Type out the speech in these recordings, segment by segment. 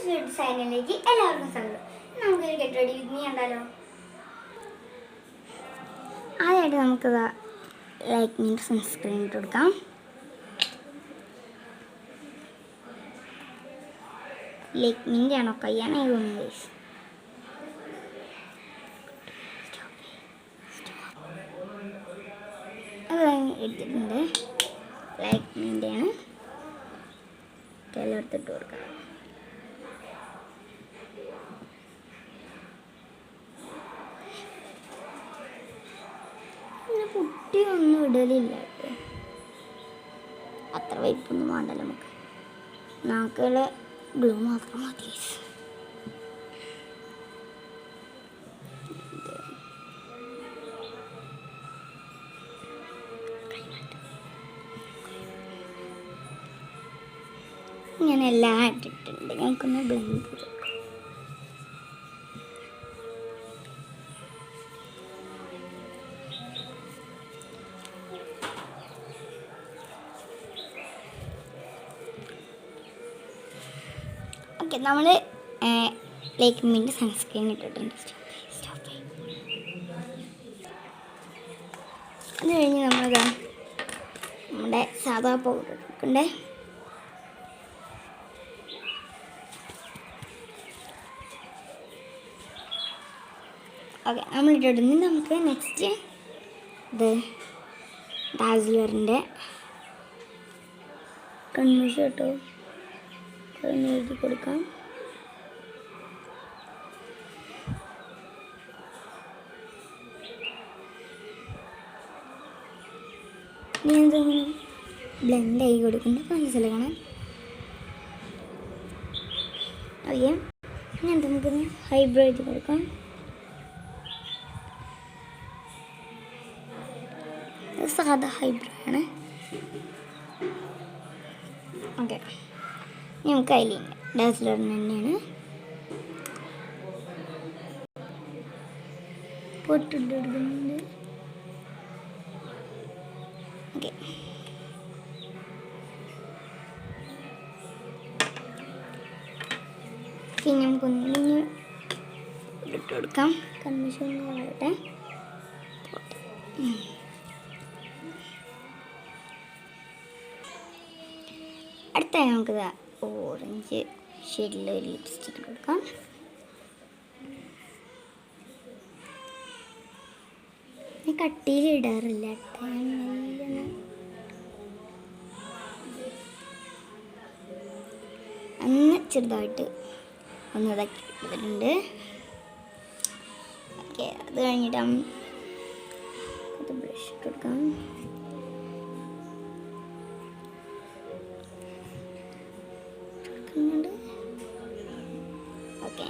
Beauty ചാനലിലേക്ക് എല്ലാവർക്കും സ്വാഗതം. നമുക്കൊരു ഗെറ്റ് റെഡി വിത്ത് മീ കണ്ടാലോ? ആദ്യമായിട്ട് നമുക്ക് ലൈക്മിൻ്റെ സൺസ്ക്രീൻ ഇട്ട് കൊടുക്കാം. ലൈക്മിൻ്റെ ആണോ കയ്യാണോ തോന്നുന്നത്? അത് എടുത്തിട്ടുണ്ട്. ലൈക്മിൻ്റെ ആണ്. എല്ലായിടത്തിട്ട് കൊടുക്കാം. പിന്നെ കുട്ടിയൊന്നും ഇടലില്ല കേട്ടോ. അത്ര വൈപ്പൊന്നും വേണ്ടല്ലോ നമുക്ക്. നാക്കുകളെ ഗ്ലൂ മാത്രം മതി. ഇങ്ങനെ എല്ലാം ഇട്ടിട്ടുണ്ട്. ഞങ്ങൾക്കൊന്ന് ബ്ലെൻഡ് ചെയ്ത് കൊടുക്കാം. ഓക്കെ, നമ്മൾ ലൈക്മിൻ്റെ സൺസ്ക്രീൻ ഇട്ടിട്ടുണ്ട്. അത് കഴിഞ്ഞ് നമ്മുടെ സാധാ പൗഡർ എടുക്കണ്ടേ. ഓക്കെ, നമ്മളിട്ടിടുന്നത് നമുക്ക് നെക്സ്റ്റ് ഇത് ഡാസ്ലറിൻ്റെ കൺമഷി കേട്ടോ എഴുതി കൊടുക്കാം. ഇനി എന്തെങ്കിലും ബ്ലെൻഡ് ആയി കൊടുക്കുന്നത് മനസ്സിലാക്കണം. ഓക്കെ, ഇനി നമുക്കൊന്ന് ഹൈബ്രോ എഴുതി കൊടുക്കാം. സാധാ ഹൈബ്രോ ആണ്. ഓക്കെ, നമുക്ക് അതിലില്ല ഡാസ്ലറിന് തന്നെയാണ് പൊട്ടിട്ട് കൊടുക്കുന്നുണ്ട്. ഓക്കെ, പിന്നെ നമുക്കൊന്ന് ഇട്ട് കൊടുക്കാം. കൺമിഷൻ ആവട്ടെ. അടുത്തായി നമുക്ക് ഓറഞ്ച് ഷെയ്ഡിൽ ഒരു ലിപ്സ്റ്റിക്ക് കൊടുക്കാം. കട്ടിയിൽ ഇടാറില്ല കേട്ടോ. അന്ന് ചെറുതായിട്ട് ഒന്ന് ഇതാക്കി എടുത്തിട്ടുണ്ട്. ഓക്കെ, അത് കഴിഞ്ഞിട്ട് ബ്രഷ് ഇട്ട് കൊടുക്കാം. ഓക്കെ,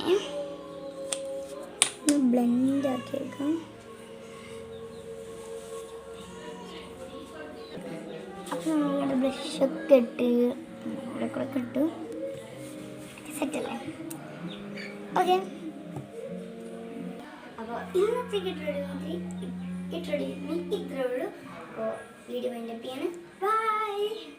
ബ്ലെൻഡ് ആക്കി എടുക്കാം. അപ്പോൾ നമ്മളുടെ ബ്രഷൊക്കെ ഇട്ട് ഇവിടെ ഇട്ട് സെറ്റല്ലേ? ഓക്കെ, അപ്പോൾ ഇന്നത്തെ ഗെറ്റ് റെഡി ഇത്രയേ ഉള്ളൂ. അപ്പോൾ വീഡിയോ വൈൻഡപ്പ് ചെയ്യാണ്. ബൈ.